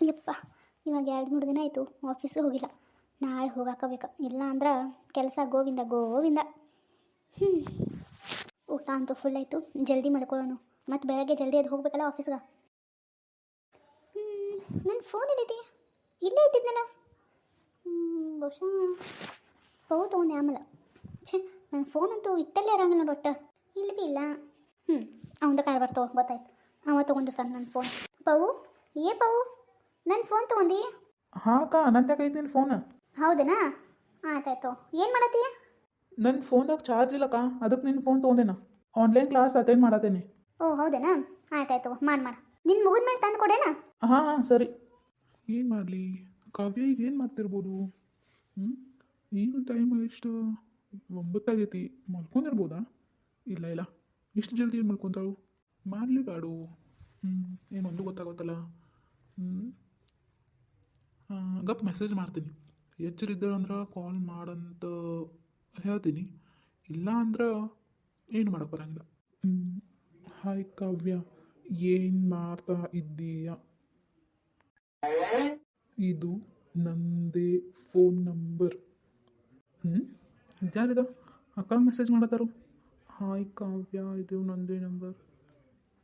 ಯಪ್ಪ, ಇವಾಗ 2-3 ದಿನ ಆಯಿತು ಆಫೀಸಿಗೆ ಹೋಗಿಲ್ಲ. ನಾಳೆ ಹೋಗಾಕಬೇಕು, ಇಲ್ಲ ಅಂದ್ರೆ ಕೆಲಸ ಗೋವಿಂದ ಗೋವಿಂದ. ಹ್ಞೂ, ಊಟ ಅಂತೂ ಫುಲ್ ಆಯಿತು. ಜಲ್ದಿ ಮಲ್ಕೊಳ್ಳೋಣ, ಮತ್ತು ಬೆಳಗ್ಗೆ ಜಲ್ದಿ ಎದ್ದು ಹೋಗ್ಬೇಕಲ್ಲ ಆಫೀಸ್ಗೆ. ನನ್ನ ಫೋನ್ ಎಲ್ಲಿದೆ? ಇಲ್ಲೇ ಇದ್ದಿದ್ದನಲ್ಲ. ಬಹುಶಃ ಪವು ತೊಗೊಂಡೆ ಆಮೇಲೆ. ಛೇ, ನನ್ನ ಫೋನ್ ಅಂತೂ ಇಟ್ಟಲ್ಲೇ ಇರಂಗಿಲ್ಲ ನೋಡಿ ಒಟ್ಟು. ಇಲ್ಲಿ ಭೀ ಇಲ್ಲ. ಅವಂದ ಕಾರ್ ಬರ್ತಾವ, ಗೊತ್ತಾಯ್ತು. ಅವ ತೊಗೊಂಡಿರ್ತಾನೆ ನನ್ನ ಫೋನ್. ಪವು, ಪವು, ನನ್ನ ಫೋನ್ ತೊಗೊಂಡಿ? ಹಾಂ ಅಕ್ಕ, ನಂತ್ಯಾಕೆ ಐತಿ ನಿನ್ನ ಫೋನ್? ಹೌದನಾ? ಆಯ್ತಾಯ್ತು. ಏನು ಮಾಡತ್ತೀಯ? ನನ್ನ ಫೋನ್ದಾಗ ಚಾರ್ಜ್ ಇಲ್ಲಕ್ಕ, ಅದಕ್ಕೆ ನಿನ್ನ ಫೋನ್ ತೊಗೊಂಡೇನ. ಆನ್ಲೈನ್ ಕ್ಲಾಸ್ ಅಟೆಂಡ್ ಮಾಡತ್ತೇನೆ. ಓ ಹೌದನಾ? ಆಯ್ತಾಯ್ತು, ಮಾಡಿ ನಿನ್ನ ಮುಗಿದ ಮೇಲೆ ತಂದು ಕೊಡೇನಾ? ಹಾಂ ಸರಿ. ಏನು ಮಾಡಲಿ ಕಾವ್ಯ, ಈಗ ಏನು ಮಾಡ್ತಿರ್ಬೋದು? ಈಗ ಟೈಮ್ ಎಷ್ಟು? 9 ಆಗೈತಿ. ಮಲ್ಕೊಂಡಿರ್ಬೋದಾ? ಇಲ್ಲ, ಇಷ್ಟು ಜಲ್ದಿ ಏನು ಮಲ್ಕೊತಾಳು? ಮಾಡಲಿ ಬೇಡು. ಏನೊಂದು ಗೊತ್ತಾಗುತ್ತಲ್ಲ. ಗಪ್ ಮೆಸೇಜ್ ಮಾಡ್ತೀನಿ. ಎಚ್ಚರಿದ್ದಾಳಂದ್ರೆ ಕಾಲ್ ಮಾಡಂತ ಹೇಳ್ತೀನಿ. ಇಲ್ಲ ಅಂದ್ರೆ ಏನು ಮಾಡೋಕ್ಕೆ ಬರೋಂಗಿಲ್ಲ. ಹಾಯ್ ಕಾವ್ಯ, ಏನು ಮಾಡ್ತಾ ಇದ್ದೀಯಾ? ಇದು ನಂದೇ ಫೋನ್ ನಂಬರ್. ಯಾರಿದ? ಅಕ್ಕ ಮೆಸೇಜ್ ಮಾಡತ್ತಾರು. ಹಾಯ್ ಕಾವ್ಯ, ಇದು ನಂದೇ ನಂಬರ್.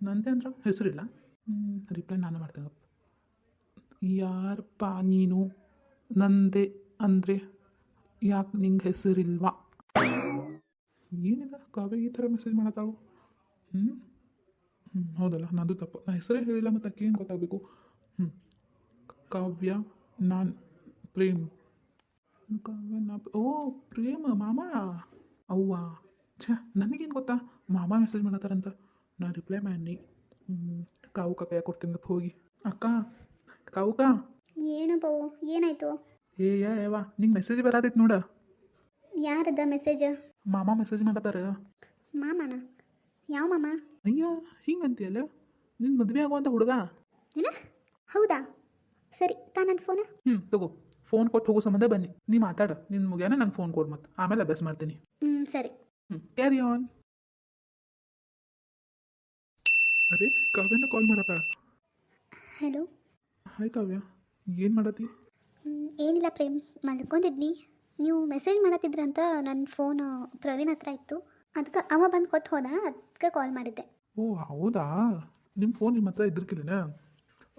ನಂದೇ ಅಂದ್ರೆ ಹೆಸರಿಲ್ಲ. ರಿಪ್ಲೈ ನಾನು ಮಾಡ್ತೇನೆ. ಯಾರಪ್ಪ ನೀನು? ನಂದೇ ಅಂದರೆ ಯಾಕೆ ನಿಂಗೆ ಹೆಸರಿಲ್ವಾ? ಏನಿದೆ ಕಾವ್ಯ ಈ ಥರ ಮೆಸೇಜ್ ಮಾಡತ್ತಾಳು? ಹೌದಲ್ಲ, ನಂದು ತಪ್ಪು. ನಾ ಹೆಸರೇ ಹೇಳಿಲ್ಲ, ಮತ್ತು ಅಕ್ಕಿ ಏನು ಗೊತ್ತಾಗಬೇಕು? ಕಾವ್ಯ, ನಾನು ಪ್ರೇಮ್. ಕಾವ್ಯ ಓ ಪ್ರೇಮ ಮಾಮ. ಅವ್ವ, ನನಗೇನು ಗೊತ್ತಾ ಮಾಮ ಮೆಸೇಜ್ ಮಾಡತ್ತಾರಂತ. ನಾ ರಿಪ್ಲೈ ಮಾಡಿ ಕಾವು ಕೈಯಾಗ ಕೊಡ್ತೀನಿ ಹೋಗಿ. ಅಕ್ಕ, ಕಾವುಕ. ಏನು ಪವು, ಏನಾಯಿತು? ಏವಾ ನಿಂಗೆ ಮೆಸೇಜ್ ಬರತೈತಿ ನೋಡ. ಯಾರದ ಮೆಸೇಜ್? ಮಾಮ ಮೆಸೇಜ್ ಮಾಡತ್ತಾರ. ಮಾಮನ? ಯಾವ ಮಾಮ? ಅಯ್ಯೋ, ಹಿಂಗಂತೀಯಲ್ಲ, ನಿನ್ನ ಮದುವೆ ಆಗುವಂಥ ಹುಡುಗ. ಏನ? ಹೌದಾ? ಸರಿ, ನನ್ನ ಫೋನ್ ತಗೋ. ಫೋನ್ ಕೊಟ್ಟು ಹೋಗೋ ಸಂಬಂಧ ಬನ್ನಿ. ನೀ ಮಾತಾಡ, ನಿನ್ನ ಮುಗಿಯಾನ ನಂಗೆ ಫೋನ್ ಕೊಡು, ಮತ್ತು ಆಮೇಲೆ ಅಭ್ಯಾಸ ಮಾಡ್ತೀನಿ. ಸರಿ. Carry on. ಅರೆ, ಕಾವ್ಯನ ಕಾಲ್ ಮಾಡತ್ತಾಳ. ಹಲೋ. ಹಾಯ್ ಕಾವ್ಯ, ಏನು ಮಾಡತ್ತಿ? ಏನಿಲ್ಲ ಪ್ರೇಮ್, ಮಲ್ಕೊಂಡಿದ್ನಿ. ನೀವು ಮೆಸೇಜ್ ಮಾಡತ್ತಿದ್ರಂತ ನನ್ನ ಫೋನ್ ಪ್ರವೀಣ್ ಹತ್ರ ಇತ್ತು. ಅದಕ್ಕೆ ಅವ ಬಂದು ಕೊಟ್ಟು ಹೋದ, ಅದಕ್ಕೆ ಕಾಲ್ ಮಾಡಿದ್ದೆ. ಓ ಹೌದಾ, ನಿಮ್ಮ ಫೋನ್ ನಿಮ್ಮ ಹತ್ರ ಇದ್ರಕಿಲ್ಲನಾ?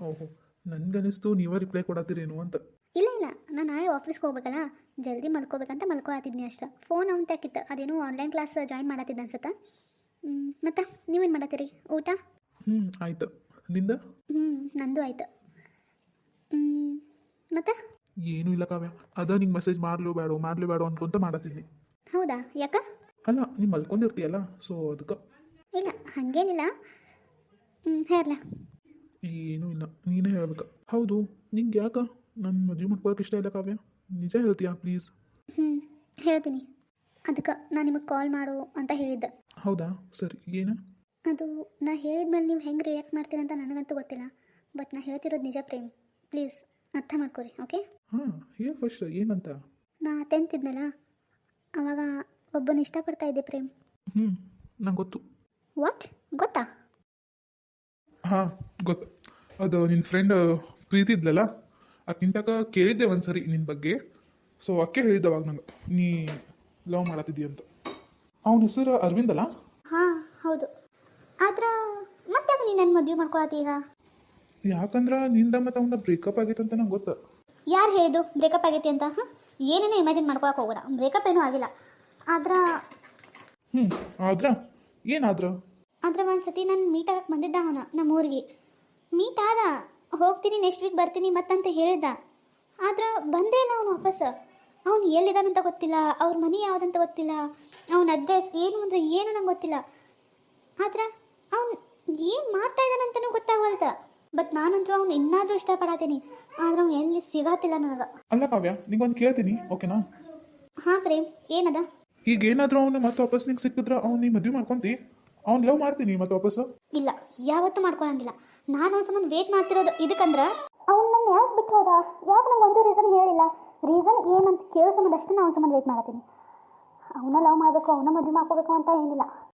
ಓಹೋ, ನನಗನಿಸ್ತು ನೀವೇ ರಿಪ್ಲೈ ಕೊಡತ್ತೀರೇನು ಅಂತ. ಇಲ್ಲ, ನಾನು ನಾಳೆ ಆಫೀಸ್ಗೆ ಹೋಗ್ಬೇಕಲ್ಲ, ಜಲ್ದಿ ಮಲ್ಕೋಬೇಕಂತ ಮಲ್ಕೊಳತ್ತಿದ್ನಿ ಅಷ್ಟೇ. ಫೋನ್ ಅವ್ನು ತಾಕಿತ್ತು, ಅದೇನೋ ಆನ್ಲೈನ್ ಕ್ಲಾಸ್ ಜಾಯಿನ್ ಮಾಡತ್ತಿದ್ದ ಅನ್ಸುತ್ತೆ. ಮತ್ತು ನೀವೇನು ಮಾಡತ್ತೀರಿ? ಊಟ? ಆಯ್ತು. ನಿಂದ? ನಂದು ಆಯ್ತು. ಮತ್ತೆ? ಏನೂ ಇಲ್ಲ ಕಾವ್ಯ, ಅದ ನಿಂಗೆ ಮೆಸೇಜ್ ಮಾಡಲು ಬೇಡ ಅನ್ಕೊಂತ ಮಾಡತ್ತಿದ್ನಿ. ಹೌದಾ? ಯಾಕೆ? ಅಲ್ಲ, ನೀವು ಮಲ್ಕೊಂಡಿರ್ತೀಯಲ್ಲ, ಸೊ ಅದಕ್ಕೆ. ಇಲ್ಲ, ಹಾಗೇನಿಲ್ಲ. ಹೇಳಲ್ಲ. ಏನೂ ಇಲ್ಲ, ನೀನೇ ಹೇಳ್ಬೇಕು. ಹೌದು, ನಿಂಗೆ ಯಾಕೆ ನನ್ನ ಮದುವೆ ಮಾಡ್ಕೊಳಕ್ಕೆ ಇಷ್ಟ ಇಲ್ಲ ಕಾವ್ಯ? ನಿಜ ಹೇಳ್ತೀಯಾ ಪ್ಲೀಸ್? ಹೇಳ್ತೀನಿ. ಅದಕ್ಕೆ ನಾನು ನಿಮಗೆ ಕಾಲ್ ಮಾಡು ಅಂತ ಹೇಳಿದ್ದೆ. ಹೌದಾ? ಸರಿ, ಏನು? ಅದು ನಾ ಹೇಳಿದ್ಮೇಲೆ ನೀವು ಹೆಂಗೆ ರಿಯಾಕ್ಟ್ ಮಾಡ್ತೀರಂತ ನನಗಂತೂ ಗೊತ್ತಿಲ್ಲ. ಬಟ್ ನಾ ಹೇಳ್ತಿರೋದು ನಿಜ ಪ್ರೇಮ್, ಪ್ಲೀಸ್ ಅರ್ಥ ಮಾಡ್ಕೊರಿ, ಓಕೆ? ಹೇಳಿ ಫಸ್ಟ್, ಏನಂತ? ನಾ 10th ಇದ್ನಲ್ಲ, ಆವಾಗ ಒಬ್ಬನ ಇಷ್ಟಪಡ್ತಾ ಇದ್ದೆ ಪ್ರೇಮ್. ನಂಗೆ ಗೊತ್ತು. ವಾಟ್? ಗೊತ್ತಾ? ಗೊತ್ತು. ಅದು ನಿನ್ನ ಫ್ರೆಂಡ್ ಪ್ರೀತಿ ಇದ್ಲಲ್ಲ, ಅಕ್ಕಿಂತಾಗ ಕೇಳಿದ್ದೆ ಒಂದು ಸರಿ ನಿನ್ನ ಬಗ್ಗೆ. ಸೊ ಅಕ್ಕೆ ಹೇಳಿದ್ದವಾಗ ನಂಗೆ ನೀ ಲವ್ ಮಾಡತ್ತಿದ್ದೀಯ ಅಂತ. ಅವನ ಹೆಸರು ಅರವಿಂದ್ ಅಲ್ಲ? ಹೌದು. ಆದ್ರೆ ಮತ್ತೆ ನೀನು ನನ್ನ ಮದುವೆ ಮಾಡ್ಕೊಳತ್ತಿ ಈಗ? ಯಾಕಂದ್ರೆ ನಿಂದ ಮತ್ತು ಅವನ ಬ್ರೇಕಪ್ ಆಗೈತೆ ಅಂತ ನಂಗೆ ಗೊತ್ತು. ಯಾರು ಹೇಳಿದ್ದು ಬ್ರೇಕಪ್ ಆಗೈತಿ ಅಂತ? ಏನೇನೋ ಇಮ್ಯಾಜಿನ್ ಮಾಡ್ಕೊಳಕ್ಕೆ ಹೋಗೋಣ. ಬ್ರೇಕಪ್ ಏನೂ ಆಗಿಲ್ಲ. ಆದ್ರೆ ಏನಾದ್ರ? ಆದ್ರೆ ಒಂದು ಸತಿ ನಾನು ಮೀಟ್ ಆಗಕ್ಕೆ ಬಂದಿದ್ದ ಅವನ ನಮ್ಮ ಊರಿಗೆ. ಮೀಟ್ ಆದ, ಹೋಗ್ತೀನಿ ನೆಕ್ಸ್ಟ್ ವೀಕ್ ಬರ್ತೀನಿ ಮತ್ತಂತ ಹೇಳಿದ್ದ. ಆದ್ರೆ ಬಂದೇ ಇಲ್ಲ ಅವನು ವಾಪಸ್. ಅವನು ಎಲ್ಲಿದ್ದಾನಂತ ಗೊತ್ತಿಲ್ಲ, ಅವ್ರ ಮನೆ ಯಾವುದಂತ ಗೊತ್ತಿಲ್ಲ, ಅವನ ಅಡ್ರೆಸ್ ಏನು ಅಂದರೆ ಏನು ನಂಗೆ ಗೊತ್ತಿಲ್ಲ. ಆದ್ರೆ ಅವ್ನು ಏನು ಮಾಡ್ತಾ ಇದ್ದಾನಂತನೂ ಗೊತ್ತಾಗವಲ್ತ. ಬಟ್ ನಾನಂತೂ ಅವ್ನು ಇನ್ನಾದರೂ ಇಷ್ಟಪಡತ್ತೀನಿ, ಆದ್ರೆ ಅವ್ನು ಎಲ್ಲಿ ಸಿಗತ್ತಿಲ್ಲ ನನಗೆ. ಅಲ್ಲ ಕಾವ್ಯ, ನಿಂಗೊಂದು ಕೇಳ್ತೀನಿ, ಓಕೆನಾ? ಪ್ರೇಮ್, ಏನದ? ಈಗ ಏನಾದರೂ ಅವನು ಮತ್ತೆ ವಾಪಸ್ ನಿಂಗೆ ಸಿಕ್ಕಿದ್ರೆ ಅವ್ನು ನೀ ಮದುವೆ ಮಾಡ್ಕೊಂತಿ? ಅವ್ನು ಲವ್ ಮಾಡ್ತೀನಿ ಮತ್ತೆ ವಾಪಸ್ಸು? ಇಲ್ಲ, ಯಾವತ್ತೂ ಮಾಡ್ಕೊಳಂಗಿಲ್ಲ. ನಾನು ಅವ್ನ ಸಂಬಂಧ ವೇಟ್ ಮಾಡ್ತಿರೋದು ಇದಕ್ಕಂದ್ರೆ ಅವ್ನು ನನ್ನ ಯಾಕೆ ಬಿಟ್ಟು ಹೋದ, ಯಾಕೆ ನಂಗೆ ಒಂದು ರೀಸನ್ ಹೇಳಿಲ್ಲ. ರೀಸನ್ ಏನಂತ ಕೇಳೋ ಸಂಬಂಧ ಅಷ್ಟೇ ನಾನು ಅವ್ನ ಸಂಬಂಧ ವೇಟ್ ಮಾಡತ್ತೀನಿ. ಅವನ ಲವ್ ಮಾಡಬೇಕು, ಅವನ ಮದುವೆ ಮಾಡ್ಕೋಬೇಕು ಅಂತ ಏನಿಲ್ಲ.